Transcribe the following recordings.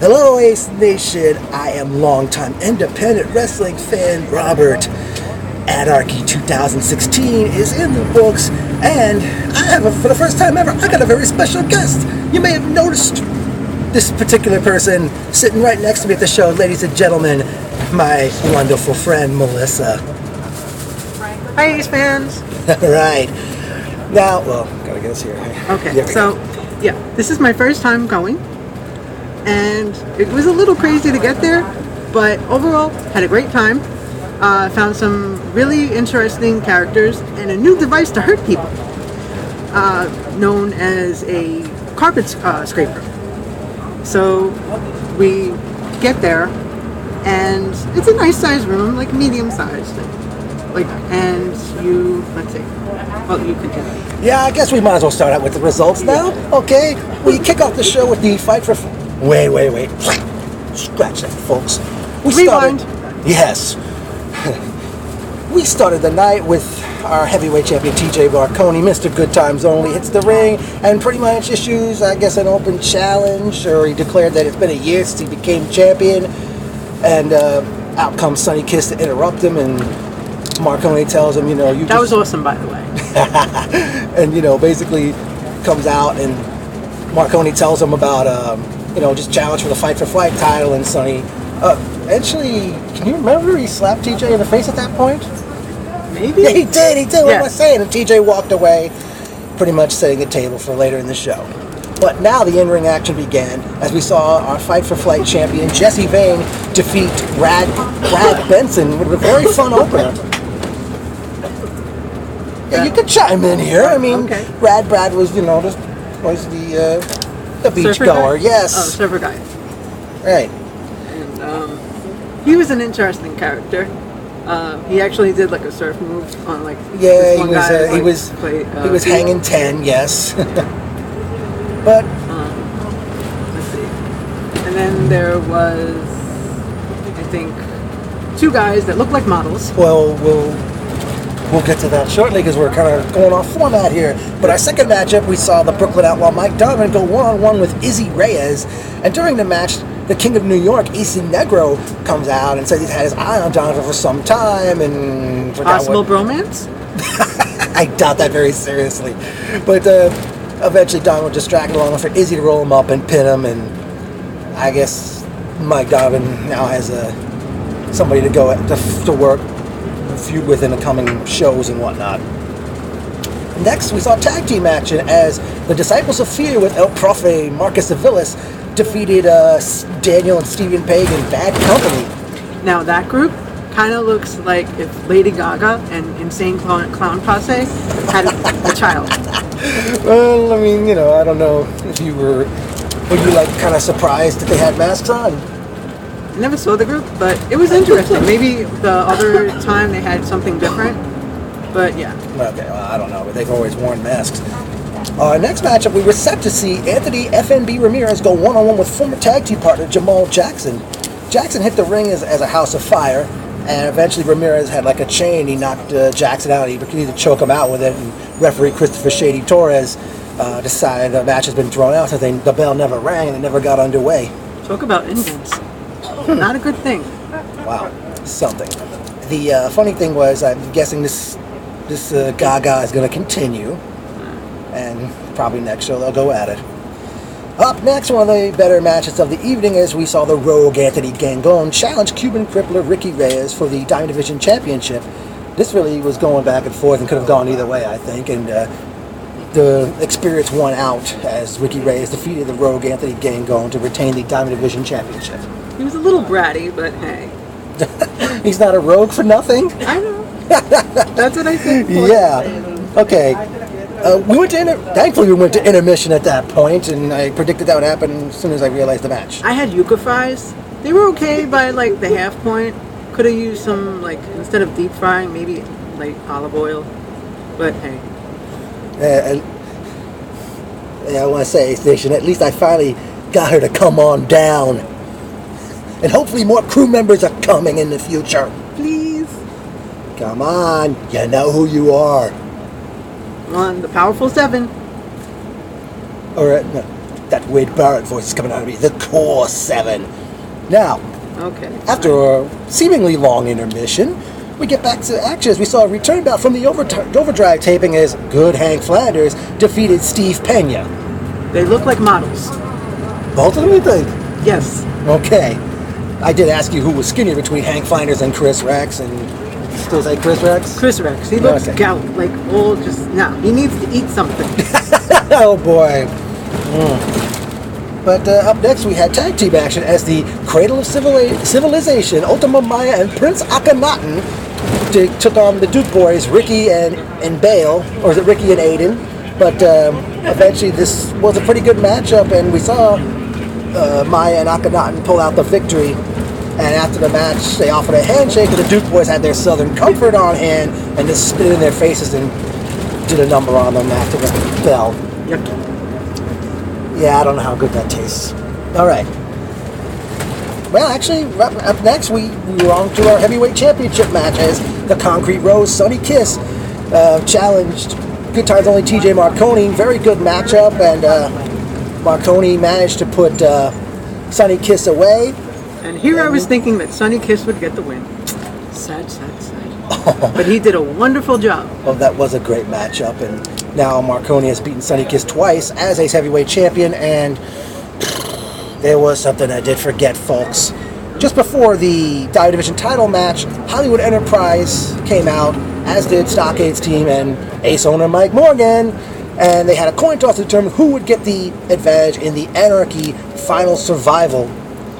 Hello, Ace Nation. I am longtime independent wrestling fan Robert. Anarchy 2016 is in the books, and for the first time ever, I got a very special guest. You may have noticed this particular person sitting right next to me at the show, ladies and gentlemen, my wonderful friend Melissa. Hi, Ace fans. Right. Now, gotta get us here. Okay, this is my first time going, and it was a little crazy to get there, but overall, had a great time. Found some really interesting characters and a new device to hurt people, known as a carpet scraper. So we get there, and it's a nice sized room, like medium sized. You continue. Yeah, I guess we might as well start out with the results now. Okay, we kick off the show with the fight for. Wait. Scratch that, folks. Rewind. Yes. We started the night with our heavyweight champion TJ Marconi, Mr. Good Times Only, hits the ring and pretty much issues, I guess, an open challenge, or he declared that it's been a year since he became champion, and out comes Sonny Kiss to interrupt him, and Marconi tells him, That was awesome, by the way. And, basically comes out and Marconi tells him about, just challenge for the Fight for Flight title, and Sonny, actually, can you remember he slapped TJ in the face at that point? Maybe? Yeah, he did, Yes. What am I saying? And TJ walked away, pretty much setting the table for later in the show. But now the in-ring action began as we saw our Fight for Flight champion, Jesse Vane, defeat Brad Benson with a very fun opener. Yeah, you could chime in here. I mean, okay. Brad was, the beach goer. Yes. Oh, surfer guy. Right. And he was an interesting character. He actually did like a surf move on Yeah, this one guy, he was hanging 10. Yes. But let's see. And then there was, I think, two guys that looked like models. Well, we'll get to that shortly because we're kind of going off format here. But our second matchup, we saw the Brooklyn Outlaw Mike Donovan go one-on-one with Izzy Reyes. And during the match, the King of New York, Isi Negro, comes out and says he's had his eye on Donovan for some time and Possible bromance? I doubt that very seriously. But eventually Donovan distracted long enough for Izzy to roll him up and pin him. And I guess Mike Donovan now has somebody to go to work, feud with in the coming shows and whatnot. Next, we saw tag team action as the Disciples of Fear with El Profe Marcus Aviles defeated Daniel and Stephen Page in Bad Company. Now that group kind of looks like if Lady Gaga and Insane Clown Posse had a child. Well, I mean, I don't know if were you kind of surprised that they had masks on? I never saw the group, but it was interesting. Maybe the other time they had something different, but yeah. Okay, well, I don't know, but they've always worn masks. Next matchup, we were set to see Anthony FNB Ramirez go one-on-one with former tag team partner Jamal Jackson. Jackson hit the ring as a house of fire, and eventually Ramirez had a chain. He knocked Jackson out. He could either choke him out with it, and referee Christopher Shady Torres decided the match has been thrown out, so the bell never rang and it never got underway. Talk about indents. Not a good thing. Wow, something. The funny thing was, I'm guessing this Gaga is going to continue, and probably next show they'll go at it. Up next, one of the better matches of the evening is we saw the Rogue Anthony Gangon challenge Cuban crippler Ricky Reyes for the Diamond Division Championship. This really was going back and forth and could have gone either way, I think, and the experience won out as Ricky Reyes defeated the Rogue Anthony Gangon to retain the Diamond Division Championship. He was a little bratty, but hey. He's not a rogue for nothing? I know. That's what I said before. Yeah. Okay. Thankfully we went to intermission at that point, and I predicted that would happen as soon as I realized the match. I had yuca fries. They were okay by the half point. Could have used some, instead of deep frying, maybe olive oil. But hey. I want to say, Station, at least I finally got her to come on down. And hopefully more crew members are coming in the future. Please. Come on. You know who you are. On the Powerful 7. Or, no. That Wade Barrett voice is coming out of me. The Core 7. Now, Okay. after a seemingly long intermission, we get back to action as we saw a return bout from the Overdrive taping as good Hank Flanders defeated Steve Pena. They look like models. Both of them, you think? Yes. Okay. I did ask you who was skinnier between Hank Flanders and Chris Rex, and still say Chris Rex? Chris Rex. He looks Okay. gout, like all just he needs to eat something. Oh boy. But up next we had tag team action as the Cradle of Civilization, Ultima Maya and Prince Akhenaten took on the Duke Boys, Ricky and Bale, or is it Ricky and Aiden? But eventually this was a pretty good matchup, and we saw Maya and Akhenaten pull out the victory. And after the match, they offered a handshake, and the Duke Boys had their Southern Comfort on hand and just spit it in their faces and did a number on them after the bell. Yucky. Yeah, I don't know how good that tastes. All right. Well, actually, up next, we were on to our heavyweight championship match as the Concrete Rose Sonny Kiss challenged Good Times Only TJ Marconi. Very good matchup, and Marconi managed to put Sonny Kiss away. And here I was thinking that Sonny Kiss would get the win. Sad, sad, sad. But he did a wonderful job. Oh, that was a great matchup, and now Marconi has beaten Sonny Kiss twice as Ace Heavyweight Champion, and there was something I did forget, folks. Just before the Dive Division title match, Hollywood Enterprise came out, as did Stockade's team and Ace owner Mike Morgan, and they had a coin toss to determine who would get the advantage in the Anarchy Final Survival.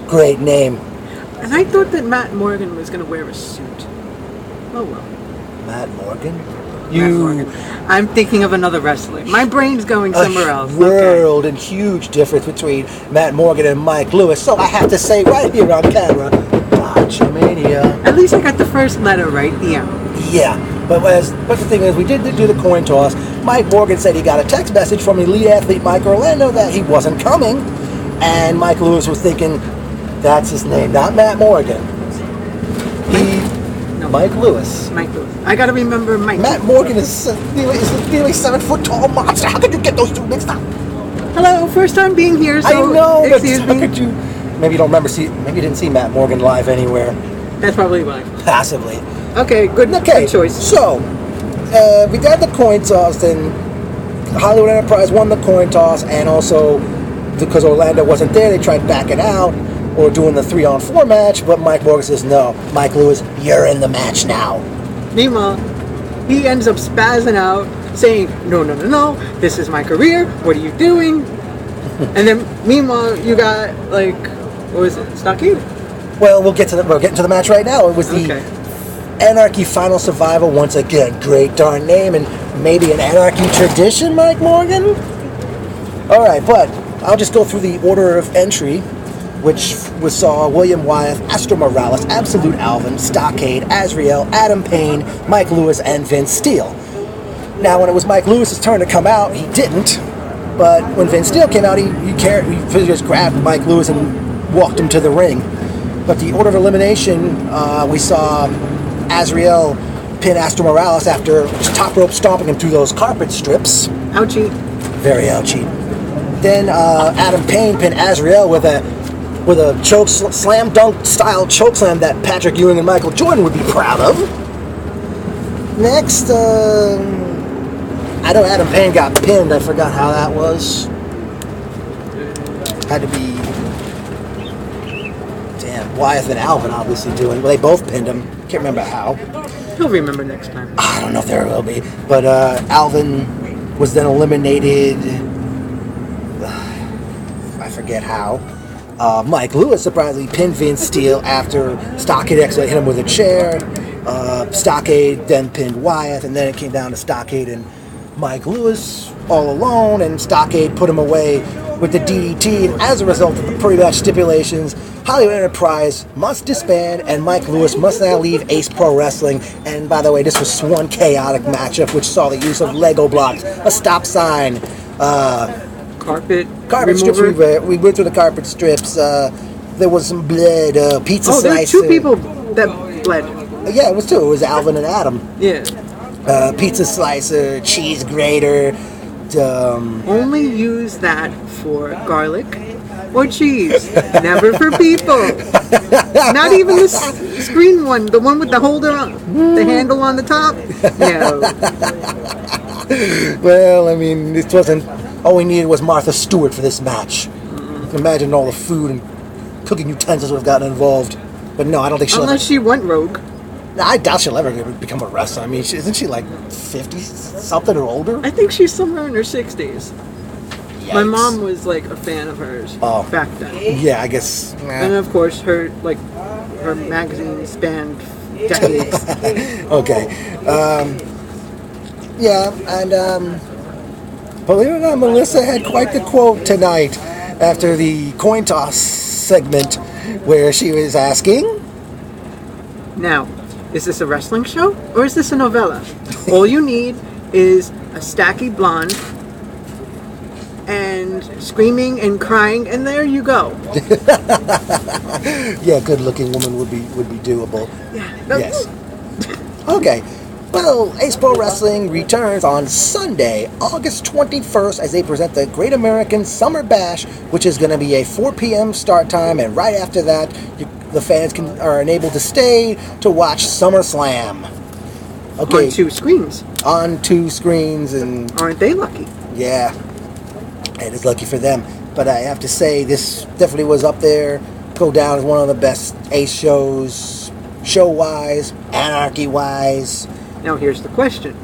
Great name. And I thought that Matt Morgan was going to wear a suit. Oh well. Matt Morgan? Matt Morgan. I'm thinking of another wrestler. My brain's going somewhere else. World and huge difference between Matt Morgan and Mike Lewis. So I have to say right here on camera, Botchamania. At least I got the first letter right. Yeah. Yeah, but the thing is, we did do the coin toss. Mike Morgan said he got a text message from elite athlete Mike Orlando that he wasn't coming, and Mike Lewis was thinking, that's his name, not Matt Morgan. Mike Lewis. Mike Lewis. I gotta remember Mike. Matt Morgan is nearly 7 foot tall monster. How could you get those two mixed up? Hello, first time being here. So I know, but excuse how me. could you? Maybe you don't remember. Maybe you didn't see Matt Morgan live anywhere. That's probably why. Possibly. Okay, good choice. So, we got the coin toss, and Hollywood Enterprise won the coin toss, and also because Orlando wasn't there, they tried backing out or doing the 3-on-4 match, but Mike Morgan says, no, Mike Lewis, you're in the match now. Meanwhile, he ends up spazzing out, saying, no, this is my career, what are you doing? And then, meanwhile, you got, like, what was it, Stockade? Well, we're getting to the match right now. It was the Anarchy Final Survival. Once again, great darn name, and maybe an Anarchy tradition, Mike Morgan? All right, but I'll just go through the order of entry, which we saw William Wyeth, Astro Morales, Absolute Alvin, Stockade, Azrael, Adam Payne, Mike Lewis, and Vince Steele. Now, when it was Mike Lewis's turn to come out, he didn't. But when Vince Steele came out, he just grabbed Mike Lewis and walked him to the ring. But the order of elimination, we saw Azrael pin Astro Morales after top rope stomping him through those carpet strips. Ouchie. Very ouchie. Then Adam Payne pinned Azrael with a choke slam dunk style choke slam that Patrick Ewing and Michael Jordan would be proud of. Next, I know Adam Payne got pinned. I forgot how that was. Had to be Wyeth and Alvin obviously doing. Well, they both pinned him. Can't remember how. He'll remember next time. I don't know if there will be. But Alvin was then eliminated. I forget how. Mike Lewis surprisingly pinned Vince Steele after Stockade hit him with a chair. Stockade then pinned Wyeth, and then it came down to Stockade and Mike Lewis all alone, and Stockade put him away with the DDT, and as a result of the pre-match stipulations, Hollywood Enterprise must disband, and Mike Lewis must now leave Ace Pro Wrestling. And by the way, this was one chaotic matchup which saw the use of Lego blocks, a stop sign, carpet strips. We went through the carpet strips. There was some blood, pizza slicer. There were two people that bled. Yeah, it was two. It was Alvin and Adam. Yeah. Pizza slicer, cheese grater, Only use that for garlic or cheese. Never for people. Not even the screen one, the one with the holder, the handle on the top. No. Well, I mean, this wasn't. All we needed was Martha Stewart for this match. Imagine all the food and cooking utensils would have gotten involved. But no, I don't think she'll. Unless she went rogue. I doubt she'll ever become a wrestler. I mean, isn't she like 50 something or older? I think she's somewhere in her 60s. Yikes. My mom was like a fan of hers back then. Yeah, I guess. And of course, her magazine spanned decades. Okay. Yeah, and believe it or not, Melissa had quite the quote tonight after the coin toss segment where she was asking, Now, is this a wrestling show or is this a novella? All you need is a stacky blonde and screaming and crying, and there you go. yeah, good-looking woman would be doable. Yeah. Yes. Okay. Well, Ace Pro Wrestling returns on Sunday, August 21st, as they present the Great American Summer Bash, which is going to be a 4 p.m. start time, and right after that, the fans are enabled to stay to watch SummerSlam. Okay. On 2 screens. On 2 screens, and aren't they lucky? Yeah, it is lucky for them. But I have to say, this definitely was up there, go down as one of the best Ace shows, show-wise, Anarchy-wise. Now here's the question.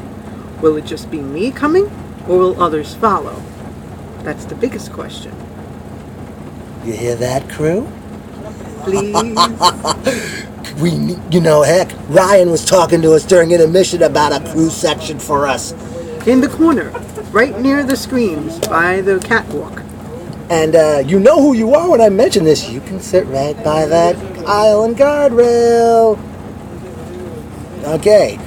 Will it just be me coming, or will others follow? That's the biggest question. You hear that, crew? Please? Heck, Ryan was talking to us during intermission about a crew section for us. In the corner, right near the screens, by the catwalk. And you know who you are when I mention this. You can sit right by that aisle and guardrail. Okay.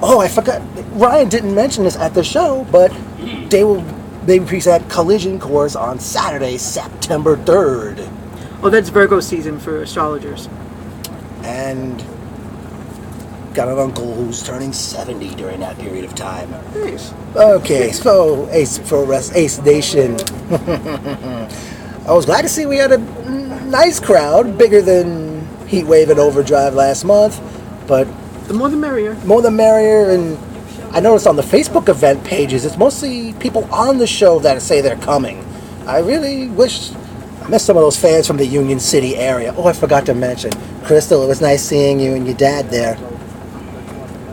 Oh, I forgot. Ryan didn't mention this at the show, but they present Collision Course on Saturday, September 3rd. Oh, that's Virgo season for astrologers. And got an uncle who's turning 70 during that period of time. Nice. Okay, so Ace Nation. I was glad to see we had a nice crowd, bigger than Heatwave and Overdrive last month, but the more the merrier. More the merrier, and I noticed on the Facebook event pages, it's mostly people on the show that say they're coming. I really wish I missed some of those fans from the Union City area. Oh, I forgot to mention, Crystal, it was nice seeing you and your dad there.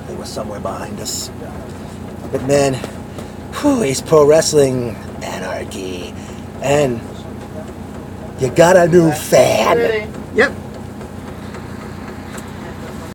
They were somewhere behind us. But man, Ace Pro Wrestling, Anarchy, and you got a new fan. Yep.